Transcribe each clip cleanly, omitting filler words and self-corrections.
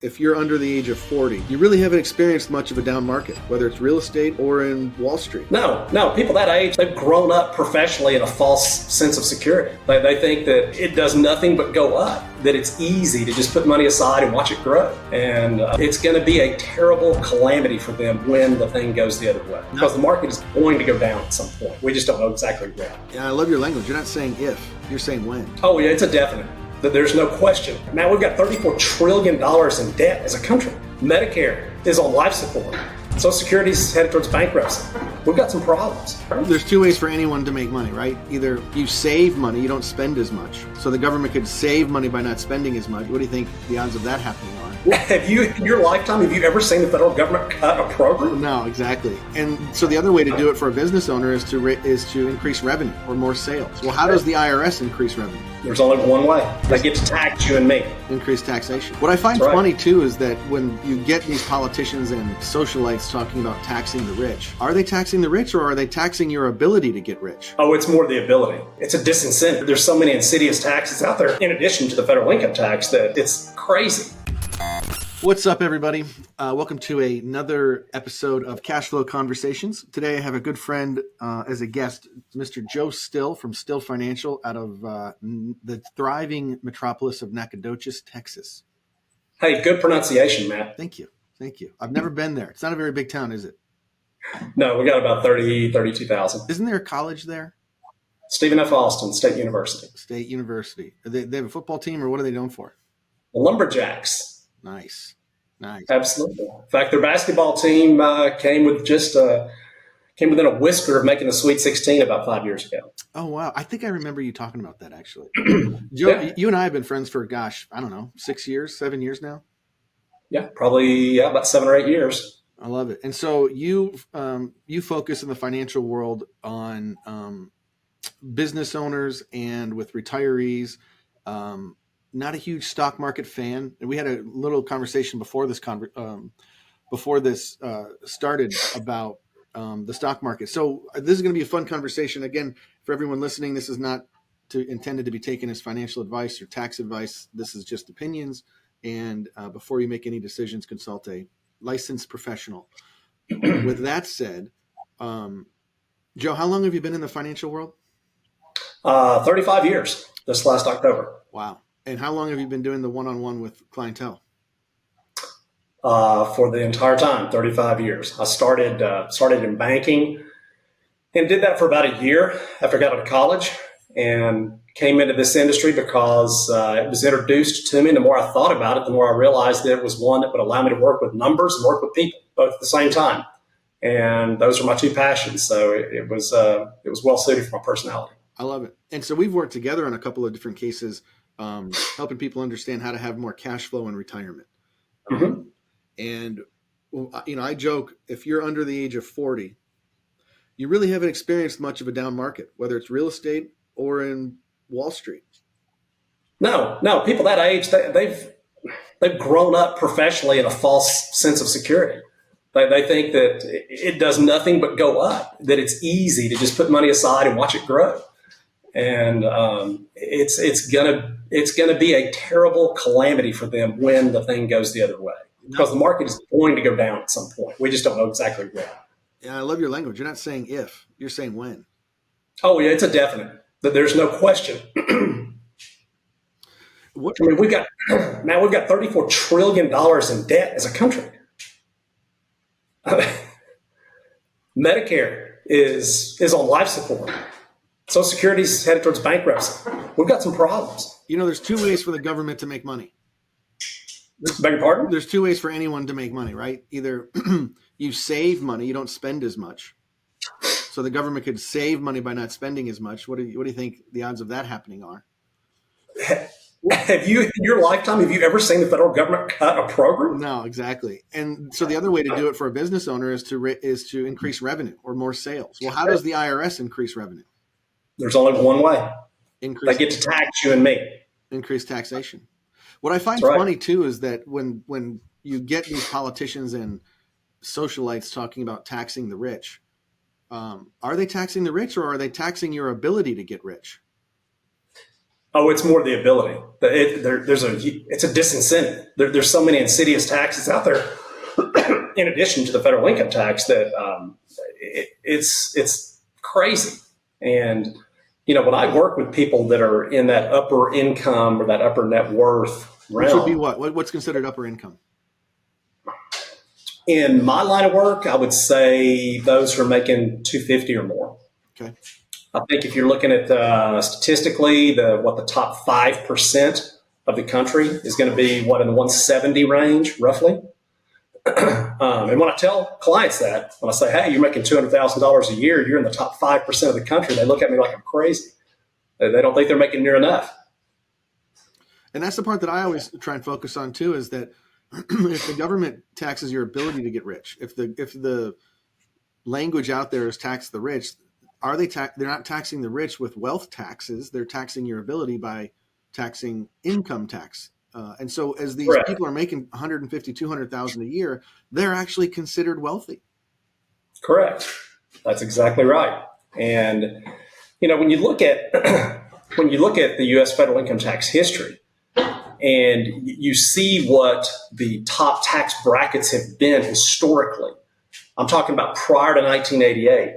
If you're under the age of 40, you really haven't experienced much of a down market, whether it's real estate or in Wall Street. No, people that age, they've grown up professionally in a false sense of security. They think that it does nothing but go up, that it's easy to just put money aside and watch it grow. And it's going to be a terrible calamity for them when the thing goes the other way. Because the market is going to go down at some point. We just don't know exactly when. Yeah, I love your language. You're not saying if, you're saying when. Oh, yeah, it's a definite. There's no question. Now we've got $34 trillion in debt as a country. Medicare is on life support. Social Security is headed towards bankruptcy. We've got some problems. There's two ways for anyone to make money, right? Either you save money, you don't spend as much. So the government could save money by not spending as much. What do you think the odds of that happening are? Have you, in your lifetime, have you ever seen the federal government cut a program? No, exactly. And so the other way to do it for a business owner is to increase revenue or more sales. Well, how does the IRS increase revenue? There's only one way. They get to tax you and me. Increase taxation. What I find funny too is that when you get these politicians and socialites talking about taxing the rich, are they taxing the rich or are they taxing your ability to get rich? Oh, it's more the ability. It's a disincentive. There's so many insidious taxes out there in addition to the federal income tax that it's crazy. What's up, everybody? Welcome to another episode of Cash Flow Conversations. Today I have a good friend as a guest, Mr. Joe Still from Still Financial out of the thriving metropolis of Nacogdoches, Texas. Hey, good pronunciation, Matt. Thank you. I've never been there. It's not a very big town, is it? No, we got about 32,000. Isn't there a college there? Stephen F. Austin State University. State University. They have a football team, or what are they known for? The Lumberjacks. Nice. Absolutely. In fact, their basketball team came within a whisker of making the Sweet 16 about 5 years ago. Oh, wow. I think I remember you talking about that, actually. Joe, You and I have been friends for, 7 years now? Yeah, probably about 7 or 8 years. I love it. And so you focus in the financial world on business owners and with retirees. Not a huge stock market fan. And we had a little conversation before this started about the stock market. So this is going to be a fun conversation. Again, for everyone listening, this is not intended to be taken as financial advice or tax advice. This is just opinions. And before you make any decisions, consult a licensed professional. With that said, Joe, how long have you been in the financial world? 35 years this last October. Wow. And how long have you been doing the one-on-one with clientele? For the entire time, 35 years. I started in banking and did that for about a year after I got out of college and came into this industry because it was introduced to me. And the more I thought about it, the more I realized that it was one that would allow me to work with numbers and work with people both at the same time. And those are my two passions. So it was well suited for my personality. I love it. And so we've worked together on a couple of different cases, helping people understand how to have more cash flow in retirement. Mm-hmm. And, I joke, if you're under the age of 40, you really haven't experienced much of a down market, whether it's real estate or in Wall Street. No, people that age, they've grown up professionally in a false sense of security. They think that it does nothing but go up, that it's easy to just put money aside and watch it grow. And it's gonna be a terrible calamity for them when the thing goes the other way, because the market is going to go down at some point. We just don't know exactly when. Yeah, I love your language. You're not saying if, you're saying when. Oh yeah, it's a definite. There's no question. We've got $34 trillion in debt as a country. Medicare is on life support. Social Security is headed towards bankruptcy. We've got some problems. There's two ways for the government to make money. Beg your pardon? There's two ways for anyone to make money, right? Either you save money, you don't spend as much. So the government could save money by not spending as much. What do you think the odds of that happening are? Have you, in your lifetime, have you ever seen the federal government cut a program? No, exactly. And so the other way to do it for a business owner is to increase revenue or more sales. Well, how does the IRS increase revenue? There's only one way. They get to tax you and me. Increase taxation. What I find funny too is that when you get these politicians and socialites talking about taxing the rich, are they taxing the rich or are they taxing your ability to get rich? Oh, it's more the ability. It's a disincentive. There's so many insidious taxes out there, in addition to the federal income tax, that it's crazy. And when I work with people that are in that upper income or that upper net worth Which would be realm, what's considered upper income? in my line of work, I would say those who are making 250 or more. Okay. I think if you're looking at statistically, the top 5% of the country is going to be in the 170 range, roughly. And when I tell clients that, when I say, "Hey, you're making $200,000 a year, you're in the top 5% of the country," they look at me like I'm crazy. They don't think they're making near enough. And that's the part that I always try and focus on too, is that if the government taxes your ability to get rich, if the language out there is tax the rich, they're not taxing the rich with wealth taxes. They're taxing your ability by taxing income tax. And so as these Correct. people are making 150, 200,000 a year, they're actually considered wealthy. Correct. That's exactly right. And when you look at the U.S. federal income tax history, and you see what the top tax brackets have been historically, I'm talking about prior to 1988.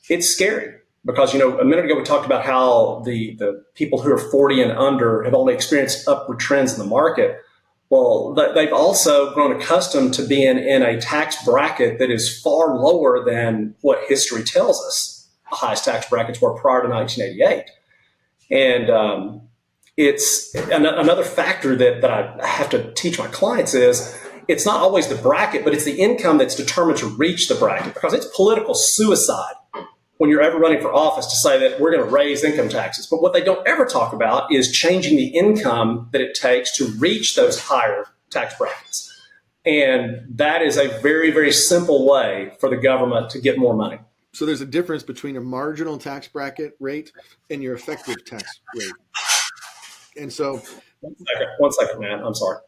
It's scary because, a minute ago we talked about how the people who are 40 and under have only experienced upward trends in the market. Well, they've also grown accustomed to being in a tax bracket that is far lower than what history tells us the highest tax brackets were prior to 1988. And it's another factor that I have to teach my clients is it's not always the bracket, but it's the income that's determined to reach the bracket, because it's political suicide when you're ever running for office to say that we're going to raise income taxes. But what they don't ever talk about is changing the income that it takes to reach those higher tax brackets. And that is a very, very simple way for the government to get more money. So there's a difference between a marginal tax bracket rate and your effective tax rate. And so, One second, man. I'm sorry.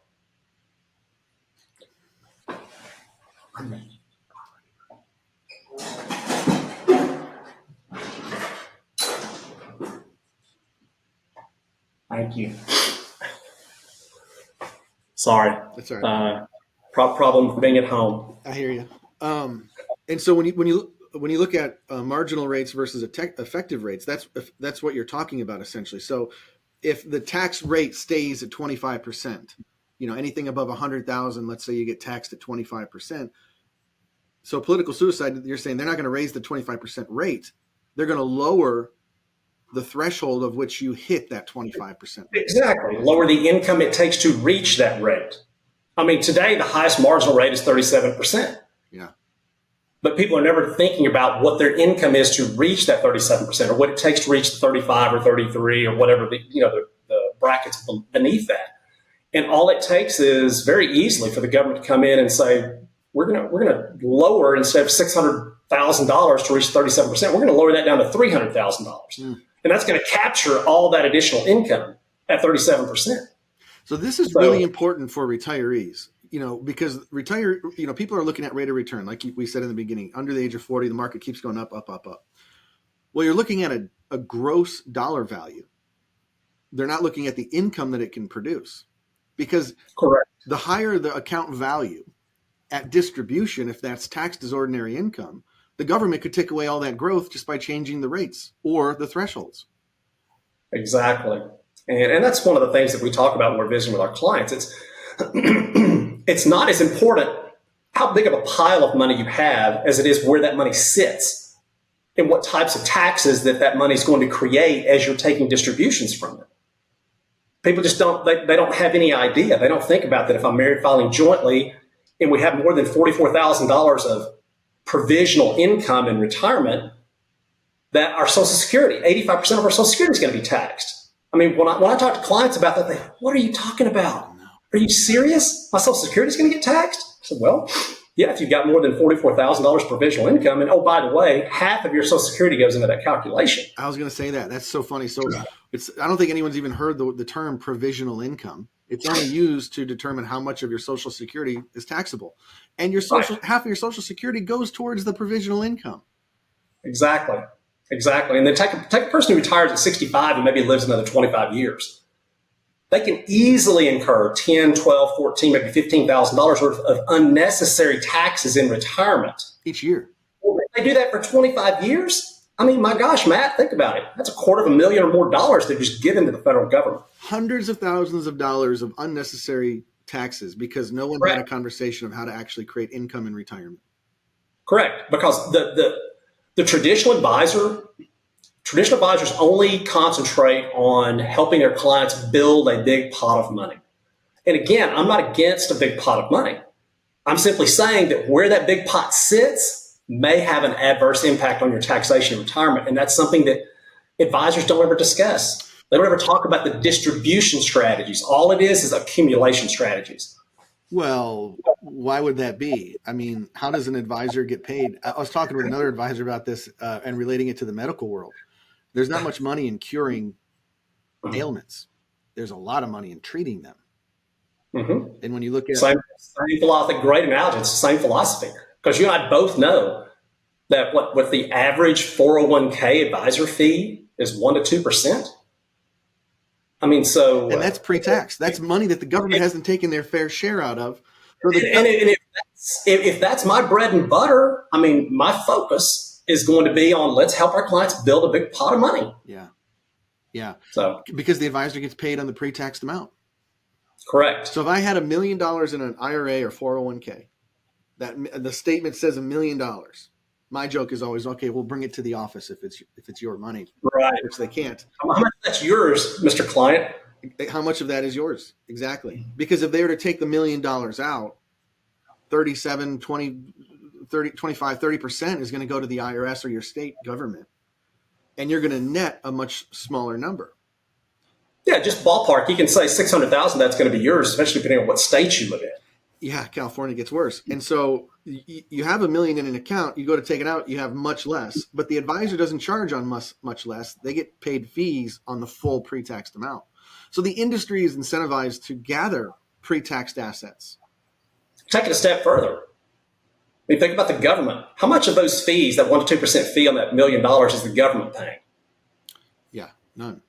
Thank you. Sorry. that's all right. Problem being at home. I hear you. And so when you look at marginal rates versus effective rates, that's what you're talking about essentially. So if the tax rate stays at 25%, anything above 100,000, let's say you get taxed at 25%. So political suicide, you're saying they're not going to raise the 25% rate. They're going to lower the threshold of which you hit that 25% rate. Exactly. Lower the income it takes to reach that rate. I mean, today the highest marginal rate is 37%. Yeah. But people are never thinking about what their income is to reach that 37%, or what it takes to reach the 35 or 33 or whatever the brackets beneath that. And all it takes is very easily for the government to come in and say, we're gonna lower, instead of $600,000 to reach 37%, we're going to lower that down to $300,000. And that's going to capture all that additional income at 37%. So this is really important for retirees, because people are looking at rate of return, like we said in the beginning. Under the age of 40, the market keeps going up, up, up, up. Well, you're looking at a gross dollar value. They're not looking at the income that it can produce, because Correct. The higher the account value at distribution, if that's taxed as ordinary income, the government could take away all that growth just by changing the rates or the thresholds. Exactly. And that's one of the things that we talk about when we're visiting with our clients. It's not as important how big of a pile of money you have as it is where that money sits and what types of taxes that money is going to create as you're taking distributions from it. People just they don't have any idea. They don't think about that if I'm married filing jointly and we have more than $44,000 of provisional income in retirement, that our Social Security, 85% of our Social Security is going to be taxed. I mean, when I talk to clients about that, they say, what are you talking about? Are you serious? My Social Security is going to get taxed? I said, well, yeah, if you've got more than $44,000 provisional income. And oh, by the way, half of your Social Security goes into that calculation. I was going to say that. That's so funny. So I don't think anyone's even heard the term provisional income. It's only used to determine how much of your Social Security is taxable. And half of your Social Security goes towards the provisional income. Exactly. Exactly. And then take a person who retires at 65 and maybe lives another 25 years. They can easily incur 10, 12, 14, maybe $15,000 worth of unnecessary taxes in retirement. Each year. Well, if they do that for 25 years, I mean, my gosh, Matt, think about it. That's $250,000 or more dollars they're just giving to the federal government. Hundreds of thousands of dollars of unnecessary taxes because no one Correct. had a conversation of how to actually create income in retirement. Correct. Because the traditional advisors only concentrate on helping their clients build a big pot of money. And again, I'm not against a big pot of money. I'm simply saying that where that big pot sits may have an adverse impact on your taxation in retirement. And that's something that advisors don't ever discuss. They don't ever talk about the distribution strategies. All it is accumulation strategies. Well, why would that be? I mean, how does an advisor get paid? I was talking with another advisor about this and relating it to the medical world. There's not much money in curing ailments. There's a lot of money in treating them. Mm-hmm. And when you look at same philosophy, great analogy, it's the same philosophy. Because you and I both know that what the average 401k advisor fee is 1% to 2%. I mean, so and that's pre-tax. That's money that the government hasn't taken their fair share out of. And if that's my bread and butter, I mean, my focus is going to be on let's help our clients build a big pot of money. Yeah. So because the advisor gets paid on the pre-taxed amount. Correct. So if I had $1 million in an IRA or 401k, that the statement says $1 million. My joke is always, okay, we'll bring it to the office if it's your money, right? Which they can't. How much that's yours, Mr. Client? How much of that is yours? Exactly. Because if they were to take the $1 million out, 37, 20, 30, 25, 30% is going to go to the IRS or your state government. And you're going to net a much smaller number. Yeah, just ballpark. You can say 600,000. That's going to be yours, especially depending on what state you live in. Yeah, California gets worse. And so you have $1 million in an account. You go to take it out, you have much less. But the advisor doesn't charge on much less. They get paid fees on the full pre-taxed amount. So the industry is incentivized to gather pre-taxed assets. Take it a step further. I mean, think about the government. How much of those fees, that 1% to 2% fee on that $1 million, is the government paying? Yeah, none.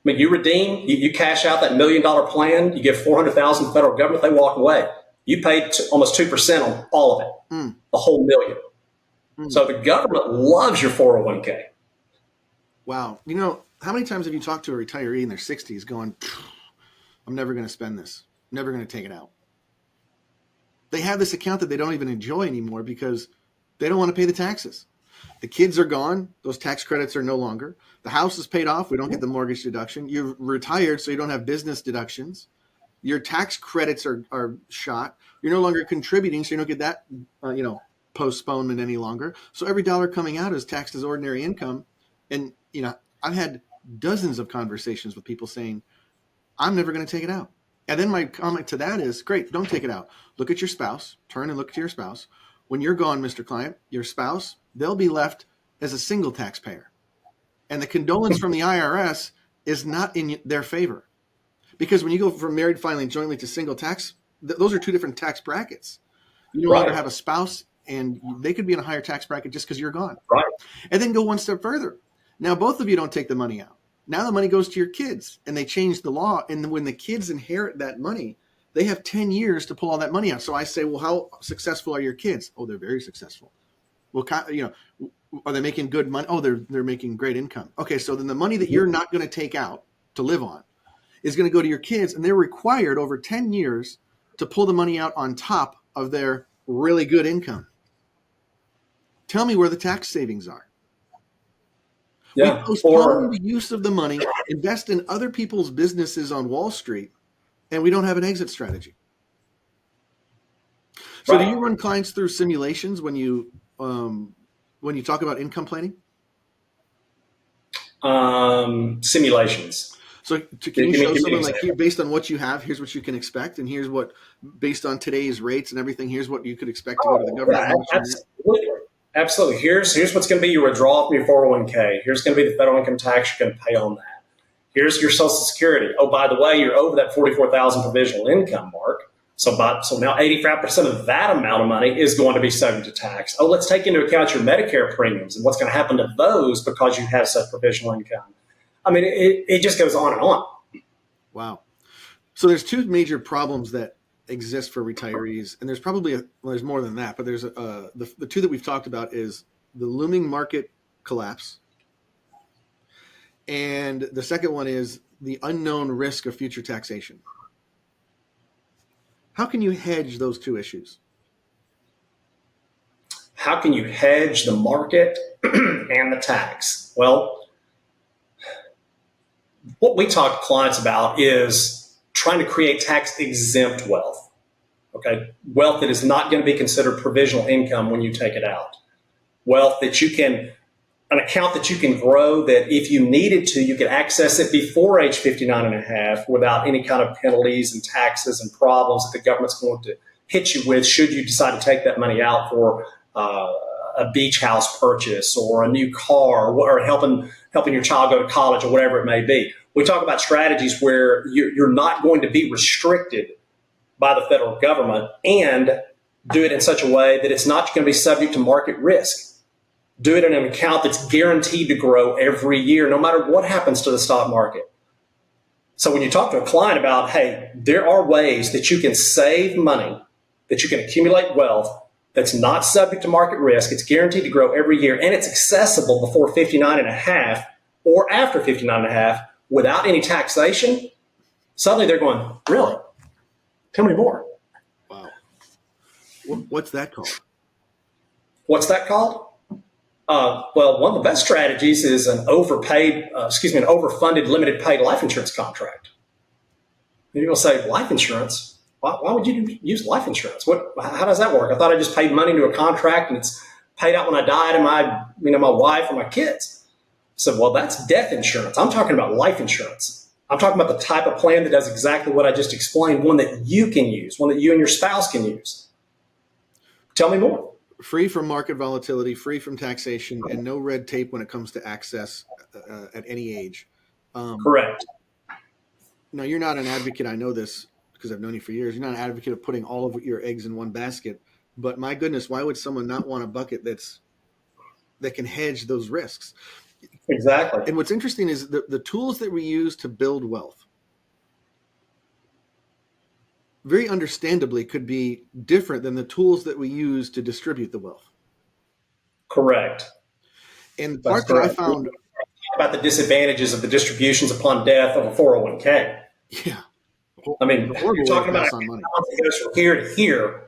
I mean, you redeem, you cash out that $1 million plan, you give $400,000 to the federal government, they walk away. You paid almost 2% on all of it, the whole $1 million. So the government loves your 401k. Wow. You know, how many times have you talked to a retiree in their 60s going, I'm never going to spend this, never going to take it out? They have this account that they don't even enjoy anymore because they don't want to pay the taxes. The kids are gone. Those tax credits are no longer. The house is paid off. We don't get the mortgage deduction. You're retired, so you don't have business deductions. Your tax credits are shot. You're no longer contributing, so you don't get that postponement any longer. So every dollar coming out is taxed as ordinary income. And I've had dozens of conversations with people saying, I'm never going to take it out. And then my comment to that is, great, don't take it out. Look at your spouse. Turn and look to your spouse. When you're gone, Mr. Client, your spouse, they'll be left as a single taxpayer. And the condolence from the IRS is not in their favor. Because when you go from married filing jointly to single tax, those are two different tax brackets. You no longer have a spouse, and they could be in a higher tax bracket just because you're gone. Right. And then go one step further. Now, both of you don't take the money out. Now the money goes to your kids, and they change the law. And when the kids inherit that money, they have 10 years to pull all that money out. So I say, well, how successful are your kids? Oh, they're very successful. Well, are they making good money? Oh, they're making great income. Okay, so then the money that you're not going to take out to live on is going to go to your kids, and they're required over 10 years to pull the money out on top of their really good income. Tell me where the tax savings are. Yeah. We postpone the use of the money, invest in other people's businesses on Wall Street, and we don't have an exit strategy. So do you run clients through simulations when you talk about income planning? Simulations. So can you show someone like, here, based on what you have, here's what you can expect, and here's what, based on today's rates and everything, here's what you could expect to go to the government? Absolutely. Here's what's going to be your withdrawal from your 401k. Here's going to be the federal income tax you're going to pay on that. Here's your Social Security. Oh, by the way, you're over that $44,000 provisional income mark. So now 85% of that amount of money is going to be subject to tax. Oh, let's take into account your Medicare premiums and what's going to happen to those because you have such provisional income. I mean, it just goes on and on. Wow. So there's two major problems that exist for retirees, and there's probably there's more than that, but there's the two that we've talked about is the looming market collapse, and the second one is the unknown risk of future taxation. How can you hedge those two issues? How can you hedge the market and the tax? Well, what we talk to clients about is trying to create tax exempt wealth. Okay, wealth that is not going to be considered provisional income when you take it out. Wealth that you can, an account that you can grow that if you needed to, you could access it before age 59 and a half without any kind of penalties and taxes and problems that the government's going to hit you with should you decide to take that money out for a beach house purchase or a new car or helping your child go to college or whatever it may be. We talk about strategies where you're not going to be restricted by the federal government and do it in such a way that it's not going to be subject to market risk. Do it in an account that's guaranteed to grow every year, no matter what happens to the stock market. So when you talk to a client about, hey, there are ways that you can save money, that you can accumulate wealth that's not subject to market risk, it's guaranteed to grow every year, and it's accessible before 59 and a half or after 59 and a half without any taxation, suddenly they're going, really? Tell me more. Wow. What's that called? What's that called? Well, one of the best strategies is an overfunded limited paid life insurance contract. And you'll say, life insurance? Why would you use life insurance? How does that work? I thought I just paid money to a contract and it's paid out when I died and my wife or my kids. So, well, that's death insurance. I'm talking about life insurance. I'm talking about the type of plan that does exactly what I just explained, one that you can use, one that you and your spouse can use. Tell me more. Free from market volatility, free from taxation, and no red tape when it comes to access at any age. Correct. Now, you're not an advocate. I know this because I've known you for years. You're not an advocate of putting all of your eggs in one basket. But my goodness, why would someone not want a bucket that can hedge those risks? Exactly. And what's interesting is the tools that we use to build wealth very understandably could be different than the tools that we use to distribute the wealth. Correct. And the part that I found about the disadvantages of the distributions upon death of a 401k. Yeah. I mean, you're talking about a money that goes from here to here.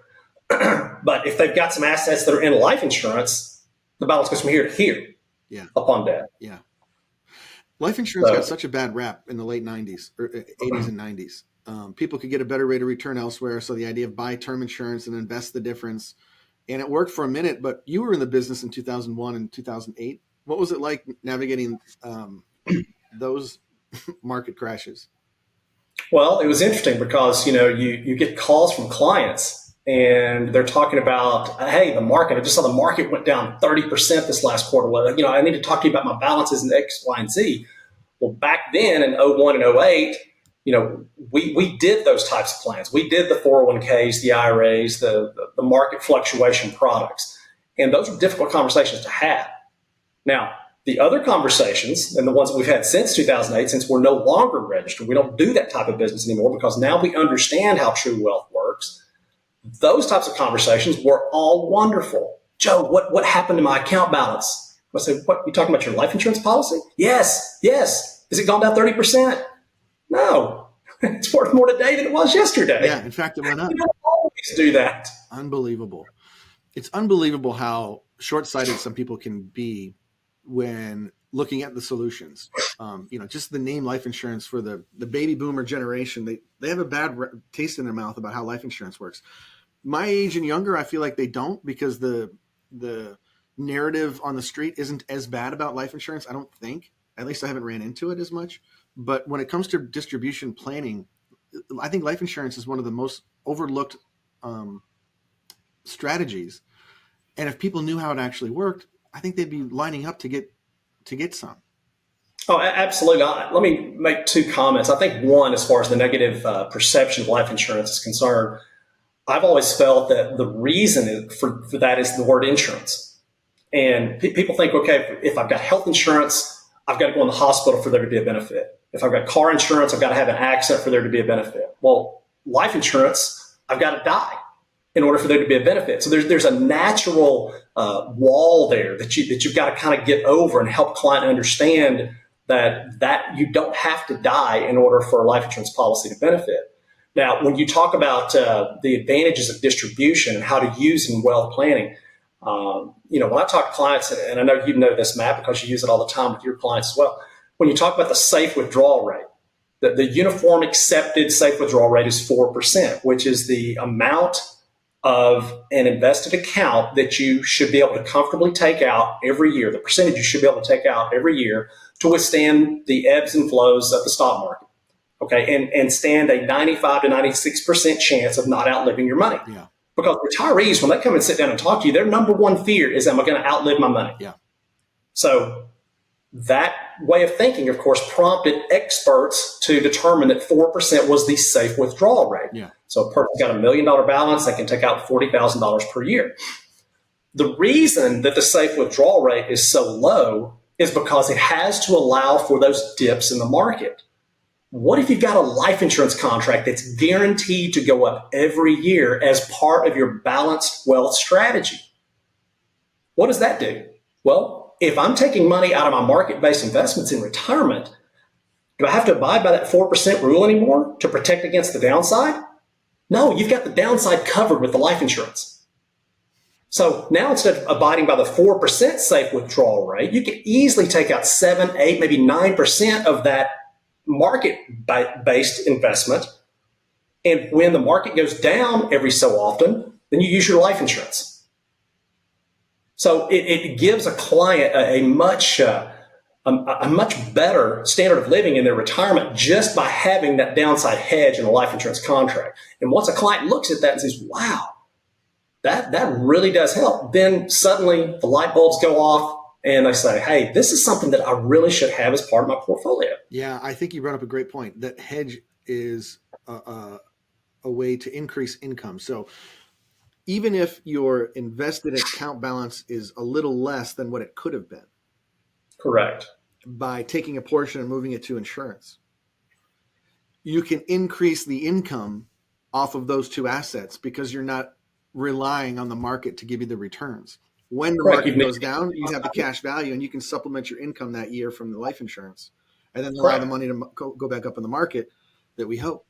But if they've got some assets that are in life insurance, the balance goes from here to here. Yeah. Upon death. Yeah. Life insurance got such a bad rap in the late 90s or 80s and 90s. People could get a better rate of return elsewhere. So the idea of buy term insurance and invest the difference. And it worked for a minute, but you were in the business in 2001 and 2008. What was it like navigating those market crashes? Well, it was interesting because, you get calls from clients and they're talking about, hey, the market, I just saw the market went down 30% this last quarter. Well, I need to talk to you about my balances in X, Y, and Z. Well, back then in 01 and 08, we did those types of plans. We did the 401ks, the IRAs, the market fluctuation products. And those were difficult conversations to have. Now, the other conversations and the ones that we've had since 2008, since we're no longer registered, we don't do that type of business anymore because now we understand how true wealth works. Those types of conversations were all wonderful. Joe, what happened to my account balance? I said, what, you talking about your life insurance policy? Yes. Is it gone down 30%? No, it's worth more today than it was yesterday. Yeah, in fact, it went up. You don't always do that. Unbelievable. It's unbelievable how short-sighted some people can be when looking at the solutions. Just the name life insurance for the baby boomer generation, they have a bad taste in their mouth about how life insurance works. My age and younger, I feel like they don't because the narrative on the street isn't as bad about life insurance, I don't think. At least I haven't ran into it as much. But when it comes to distribution planning, I think life insurance is one of the most overlooked strategies. And if people knew how it actually worked, I think they'd be lining up to get some. Oh, absolutely. Let me make two comments. I think one, as far as the negative perception of life insurance is concerned, I've always felt that the reason for that is the word insurance. And people think, okay, if I've got health insurance, I've got to go in the hospital for there to be a benefit. If I've got car insurance, I've got to have an accident for there to be a benefit. Well, life insurance, I've got to die in order for there to be a benefit. So there's a natural wall there that you've got to kind of get over and help client understand that you don't have to die in order for a life insurance policy to benefit. Now, when you talk about the advantages of distribution and how to use in wealth planning, when I talk to clients, and I know you know this, Matt, because you use it all the time with your clients as well. When you talk about the safe withdrawal rate, the uniform accepted safe withdrawal rate is 4%, which is the amount of an invested account that you should be able to comfortably take out every year, the percentage you should be able to take out every year to withstand the ebbs and flows of the stock market. Okay, and stand a 95 to 96% chance of not outliving your money. Yeah. Because retirees, when they come and sit down and talk to you, their number one fear is, am I going to outlive my money? Yeah. So that way of thinking, of course, prompted experts to determine that 4% was the safe withdrawal rate. Yeah. So a person's got $1 million balance, they can take out $40,000 per year. The reason that the safe withdrawal rate is so low is because it has to allow for those dips in the market. What if you've got a life insurance contract that's guaranteed to go up every year as part of your balanced wealth strategy? What does that do? Well, if I'm taking money out of my market-based investments in retirement, do I have to abide by that 4% rule anymore to protect against the downside? No, you've got the downside covered with the life insurance. So now instead of abiding by the 4% safe withdrawal rate, you can easily take out 7, 8, maybe 9% of that market-based investment. And when the market goes down every so often, then you use your life insurance. So it gives a client a much better standard of living in their retirement just by having that downside hedge in a life insurance contract. And once a client looks at that and says, wow, that really does help, then suddenly the light bulbs go off and they say, hey, this is something that I really should have as part of my portfolio. Yeah, I think you brought up a great point. That hedge is a way to increase income. So even if your invested account balance is a little less than what it could have been, correct, by taking a portion and moving it to insurance, you can increase the income off of those two assets because you're not relying on the market to give you the returns. When the market goes down, you have the cash value and you can supplement your income that year from the life insurance and then allow the money to go back up in the market that we hope,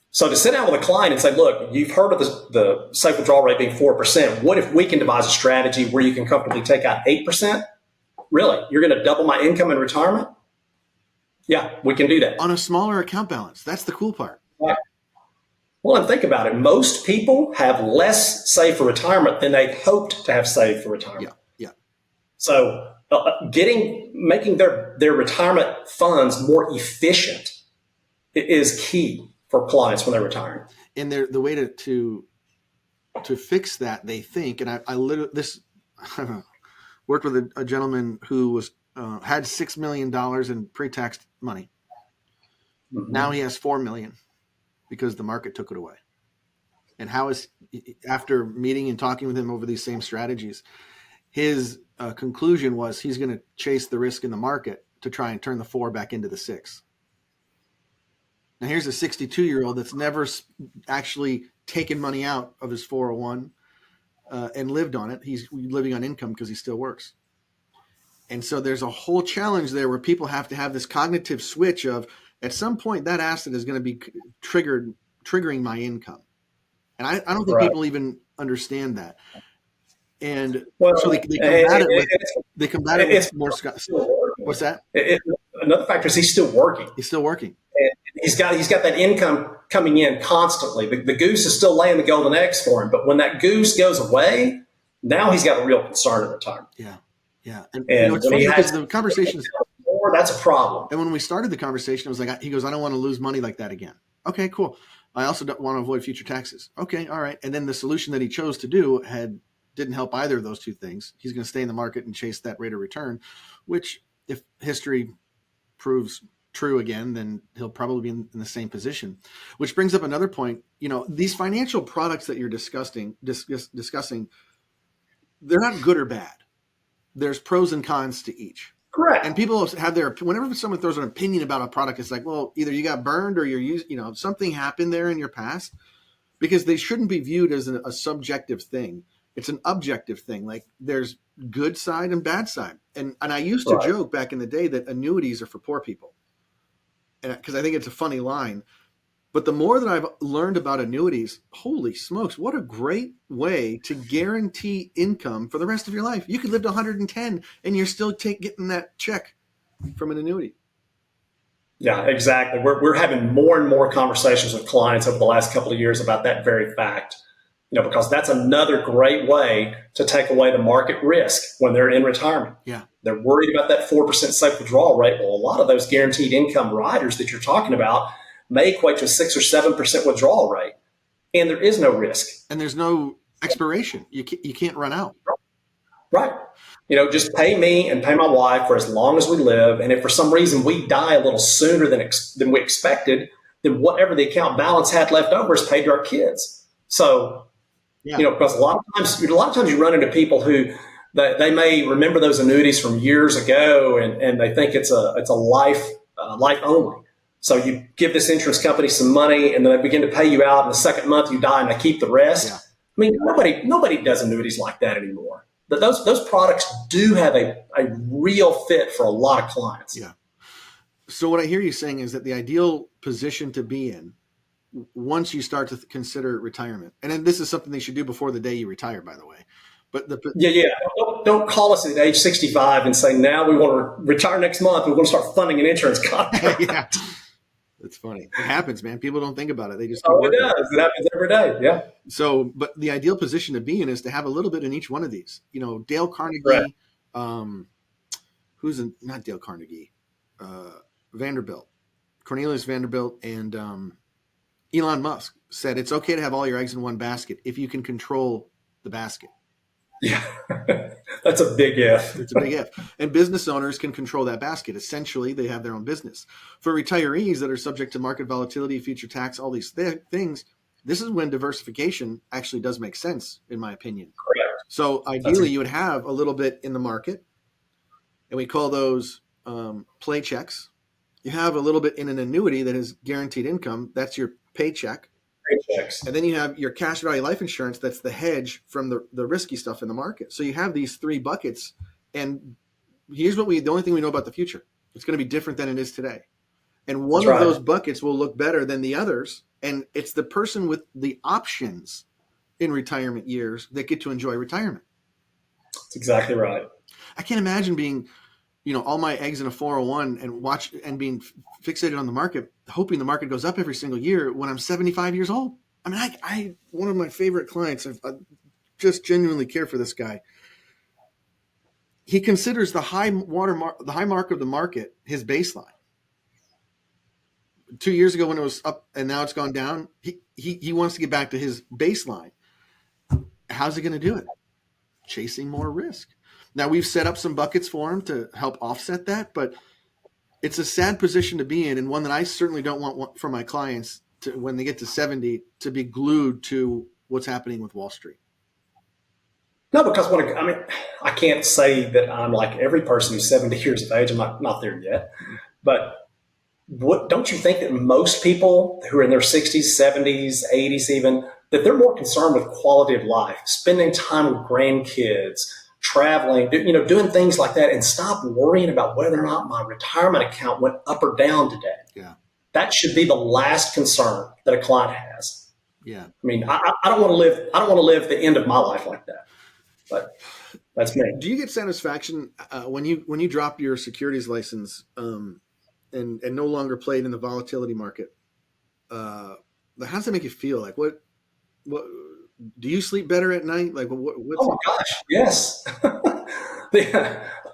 So to sit down with a client and say, look, you've heard of the safe withdrawal rate being 4%. What if we can devise a strategy where you can comfortably take out 8%? Really? You're going to double my income in retirement? Yeah, we can do that. On a smaller account balance. That's the cool part. Right. Well, and think about it. Most people have less saved for retirement than they hoped to have saved for retirement. Yeah. So making their retirement funds more efficient is key for clients when they're retiring. And the way to fix that, they think, and I literally worked with a gentleman who was had $6 million in pre-tax money. Mm-hmm. Now he has $4 million because the market took it away. And after meeting and talking with him over these same strategies, his conclusion was he's going to chase the risk in the market to try and turn the 4 back into the 6. Now here's a 62-year-old that's never actually taken money out of his 401 and lived on it. He's living on income because he still works. And so there's a whole challenge there where people have to have this cognitive switch of, at some point, that asset is going to be triggering my income. And I don't think people even understand that. And so they combat it with more. What's that? Another factor is he's still working. He's still working. And he's got that income coming in constantly. The goose is still laying the golden eggs for him. But when that goose goes away, now he's got a real concern at retirement. Yeah. And it's funny because the conversation is more, that's a problem. And when we started the conversation, I was like, he goes, I don't want to lose money like that again. Okay, cool. I also don't want to avoid future taxes. Okay, all right. And then the solution that he chose to do didn't help either of those two things. He's going to stay in the market and chase that rate of return, which, if history proves true again, then he'll probably be in the same position. Which brings up another point. These financial products that you're discussing, they're not good or bad. There's pros and cons to each. Correct. And people have whenever someone throws an opinion about a product, it's like, well, either you got burned or you're using, something happened there in your past, because they shouldn't be viewed as a subjective thing. It's an objective thing. Like there's good side and bad side. And I used to joke back in the day that annuities are for poor people. And because I think it's a funny line. But the more that I've learned about annuities, holy smokes, what a great way to guarantee income for the rest of your life. You could live to 110 and you're still getting that check from an annuity. Yeah, exactly. We're having more and more conversations with clients over the last couple of years about that very fact, because that's another great way to take away the market risk when they're in retirement. Yeah. They're worried about that 4% safe withdrawal rate. Well, a lot of those guaranteed income riders that you're talking about may equate to a 6 or 7% withdrawal rate, and there is no risk. And there's no expiration. You can't run out. Right. Just pay me and pay my wife for as long as we live. And if for some reason we die a little sooner than we expected, then whatever the account balance had left over is paid to our kids. So, because a lot of times you run into people who they may remember those annuities from years ago, and they think it's a life only. So you give this insurance company some money, and then they begin to pay you out. In the second month, you die, and they keep the rest. Yeah. I mean, nobody does annuities like that anymore. But those products do have a real fit for a lot of clients. Yeah. So what I hear you saying is that the ideal position to be in once you start to consider retirement, and then this is something they should do before the day you retire, by the way. But don't call us at age 65 and say, now we want to retire next month. We want to start funding an insurance contract. Yeah. It's funny. It happens, man. People don't think about it. They just it does. It happens every day. Yeah. So, but the ideal position to be in is to have a little bit in each one of these. Dale Carnegie, not Dale Carnegie, Vanderbilt, Cornelius Vanderbilt, and Elon Musk said it's okay to have all your eggs in one basket if you can control the basket. Yeah, that's a big if. It's a big if. And business owners can control that basket. Essentially, they have their own business. For retirees that are subject to market volatility, future tax, all these things, this is when diversification actually does make sense, in my opinion. Correct. So ideally, you would have a little bit in the market, and we call those play checks. You have a little bit in an annuity that is guaranteed income. That's your paycheck. Paychecks. And then you have your cash value life insurance. That's the hedge from the risky stuff in the market. So you have these three buckets. And here's the only thing we know about the future. It's going to be different than it is today. And one of those buckets will look better than the others. And it's the person with the options in retirement years that get to enjoy retirement. That's exactly right. I can't imagine being, all my eggs in a 401 and being fixated on the market, hoping the market goes up every single year when I'm 75 years old. I mean, I one of my favorite clients, I just genuinely care for this guy. He considers the high mark of the market his baseline. 2 years ago when it was up and now it's gone down, he wants to get back to his baseline. How's he going to do it? Chasing more risk. Now, we've set up some buckets for him to help offset that, but it's a sad position to be in, and one that I certainly don't want for my clients to, when they get to 70, to be glued to what's happening with Wall Street. No, because I can't say that I'm like every person who's 70 years of age. I'm not there yet. But don't you think that most people who are in their 60s, 70s, 80s even, that they're more concerned with quality of life, spending time with grandkids, traveling, doing things like that, and stop worrying about whether or not my retirement account went up or down today. Yeah. That should be the last concern that a client has. Yeah. I mean, I don't want to live the end of my life like that. But that's me. Do you get satisfaction when you drop your securities license and no longer played in the volatility market? How does that make you feel? Like what do you sleep better at night? Like what's oh my gosh, yes.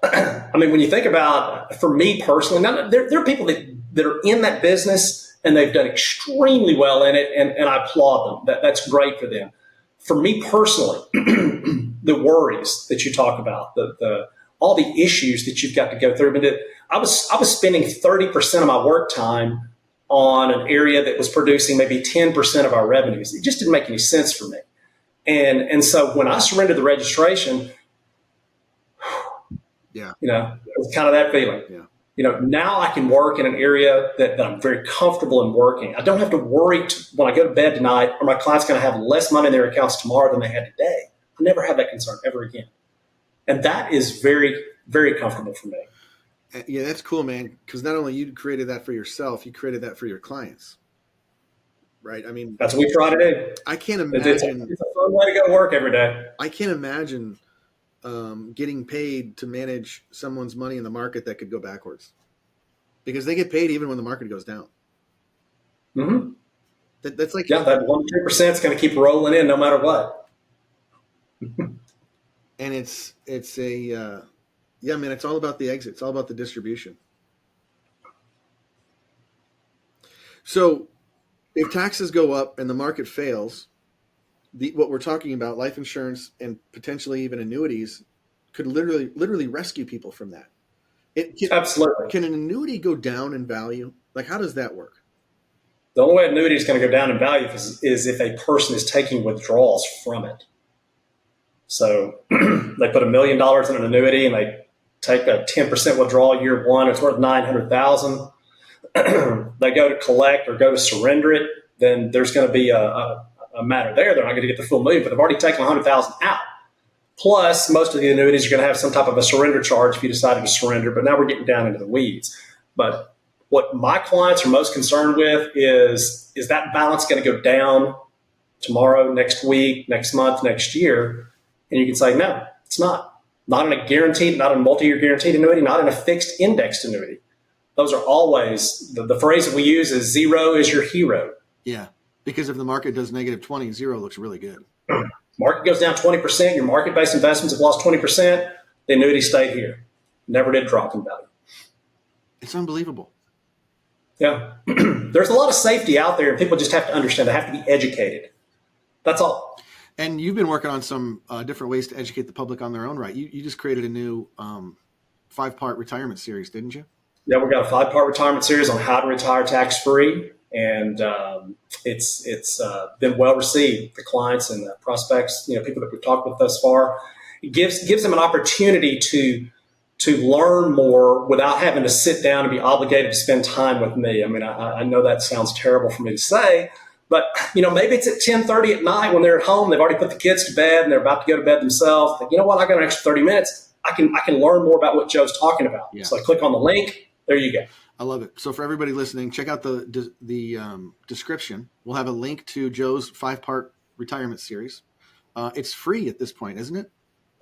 I mean, when you think about, for me personally, now, there are people that are in that business and they've done extremely well in it, and I applaud them. That's great for them. For me personally, the worries that you talk about, the all the issues that you've got to go through. But I was spending 30% of my work time on an area that was producing maybe 10% of our revenues. It just didn't make any sense for me. And so when I surrendered the registration, Yeah. It was kind of that feeling. Yeah. Now I can work in an area that I'm very comfortable in working. I don't have to worry when I go to bed tonight, are my clients going to have less money in their accounts tomorrow than they had today? I never have that concern ever again. And that is very, very comfortable for me. Yeah, that's cool, man. Because not only you created that for yourself, you created that for your clients. Right? I mean, that's what we try to do. I can't imagine. It's a fun way to go to work every day. I can't imagine getting paid to manage someone's money in the market that could go backwards, because they get paid even when the market goes down. Mm-hmm. That's like, that 1-2% is going to keep rolling in no matter what. And it's all about the exit. It's all about the distribution. So if taxes go up and the market fails, what we're talking about, life insurance and potentially even annuities, could literally rescue people from that. Absolutely. Can an annuity go down in value? Like, how does that work? The only way an annuity is going to go down in value is if a person is taking withdrawals from it. So they put $1 million in an annuity and they take a 10% withdrawal year one. It's worth $900,000. They go to collect or go to surrender it, then there's going to be a matter there. They're not going to get the full $1 million, but they've already taken $100,000 out. Plus, most of the annuities are going to have some type of a surrender charge if you decided to surrender. But now we're getting down into the weeds. But what my clients are most concerned with is that balance going to go down tomorrow, next week, next month, next year? And you can say, no, it's not. Not in a guaranteed, not in a multi-year guaranteed annuity, not in a fixed indexed annuity. Those are always, the phrase that we use is zero is your hero. Yeah, because if the market does -20, zero looks really good. Market goes down 20%, your market-based investments have lost 20%, the annuity stayed here. Never did drop in value. It's unbelievable. Yeah. There's a lot of safety out there, and people just have to understand. They have to be educated. That's all. And you've been working on some different ways to educate the public on their own right. You just created a new 5-part retirement series, didn't you? Yeah, we've got a 5-part retirement series on how to retire tax-free. And it's been well received. The clients and the prospects, people that we've talked with thus far, it gives them an opportunity to learn more without having to sit down and be obligated to spend time with me. I mean, I know that sounds terrible for me to say, but maybe it's at 10:30 at night when they're at home. They've already put the kids to bed and they're about to go to bed themselves. Like, you know what? I got an extra 30 minutes. I can learn more about what Joe's talking about. Yeah. So I click on the link. There you go. I love it. So for everybody listening, check out the description. We'll have a link to Joe's 5-part retirement series. It's free at this point, isn't it?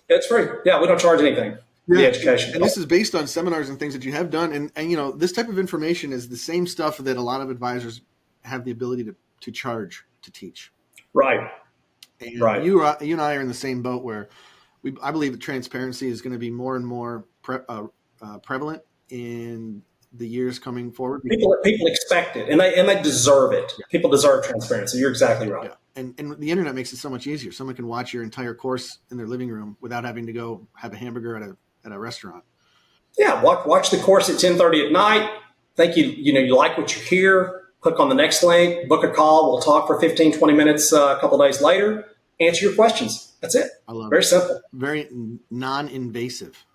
It's free. Yeah, we don't charge anything. Yeah. The education. And this is based on seminars and things that you have done. And this type of information is the same stuff that a lot of advisors have the ability to charge to teach. Right. And right. You and I are in the same boat where I believe that transparency is going to be more and more prevalent in the years coming forward. People expect it, and they deserve it. Yeah. People deserve transparency. You're exactly right. Yeah. And the internet makes it so much easier. Someone can watch your entire course in their living room without having to go have a hamburger at a restaurant. Yeah, watch the course at 10:30 at night. Think you like what you hear. Click on the next link, book a call. We'll talk for 15, 20 minutes a couple of days later. Answer your questions. That's it. I love it. Very simple. Very non-invasive.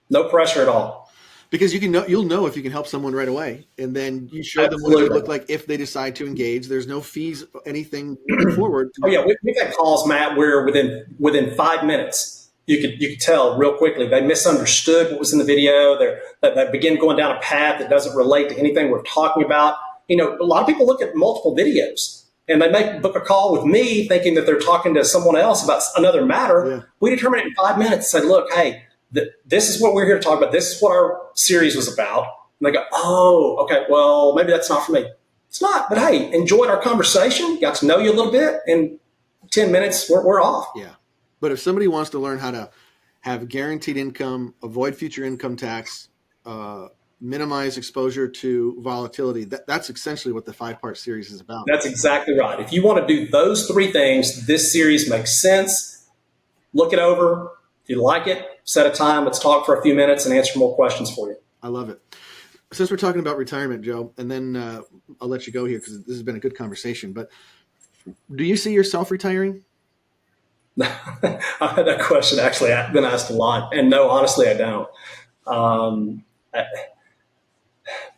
No pressure at all. Because you'll know if you can help someone right away, and then you show them what it would look like if they decide to engage. There's no fees, anything forward. Oh yeah, we've had calls, Matt, where within 5 minutes you could tell real quickly they misunderstood what was in the video. They begin going down a path that doesn't relate to anything we're talking about. A lot of people look at multiple videos and they book a call with me thinking that they're talking to someone else about another matter. Yeah. We determine it in 5 minutes and say, look, hey, this is what we're here to talk about. This is what our series was about. And they go, oh, okay, well, maybe that's not for me. It's not, but hey, enjoyed our conversation, got to know you a little bit, and 10 minutes, we're off. Yeah. But if somebody wants to learn how to have guaranteed income, avoid future income tax, minimize exposure to volatility, that's essentially what the 5-part series is about. That's exactly right. If you want to do those 3 things, this series makes sense. Look it over. If you like it, set a time. Let's talk for a few minutes and answer more questions for you. I love it. Since we're talking about retirement, Joe, and then I'll let you go here because this has been a good conversation. But do you see yourself retiring? I've had that question actually been asked a lot, and no, honestly, I don't. Um,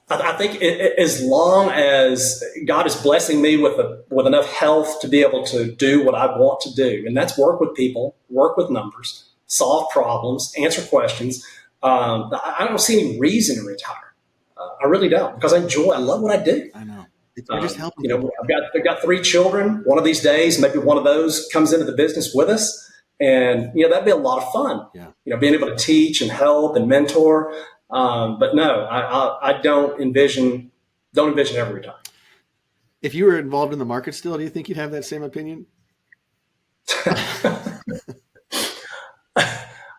I think as long as God is blessing me with enough health to be able to do what I want to do, and that's work with people, work with numbers, solve problems, answer questions. I don't see any reason to retire. I really don't, because I love what I do. I know. You're just helping You know, people. I've got 3 children. One of these days, maybe one of those comes into the business with us, and that'd be a lot of fun. Yeah. Being able to teach and help and mentor. But no, I don't envision ever retiring. If you were involved in the market still, do you think you'd have that same opinion?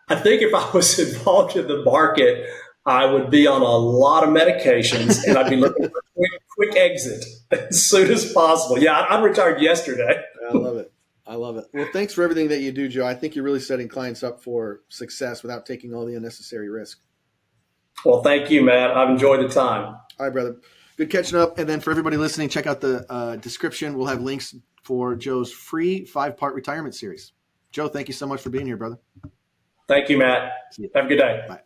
I think if I was involved in the market, I would be on a lot of medications, and I'd be looking for a quick exit as soon as possible. Yeah, I retired yesterday. I love it. I love it. Well, thanks for everything that you do, Joe. I think you're really setting clients up for success without taking all the unnecessary risk. Well, thank you, Matt. I've enjoyed the time. All right, brother. Good catching up. And then for everybody listening, check out the description. We'll have links for Joe's free 5-part retirement series. Joe, thank you so much for being here, brother. Thank you, Matt. Have a good day. Bye.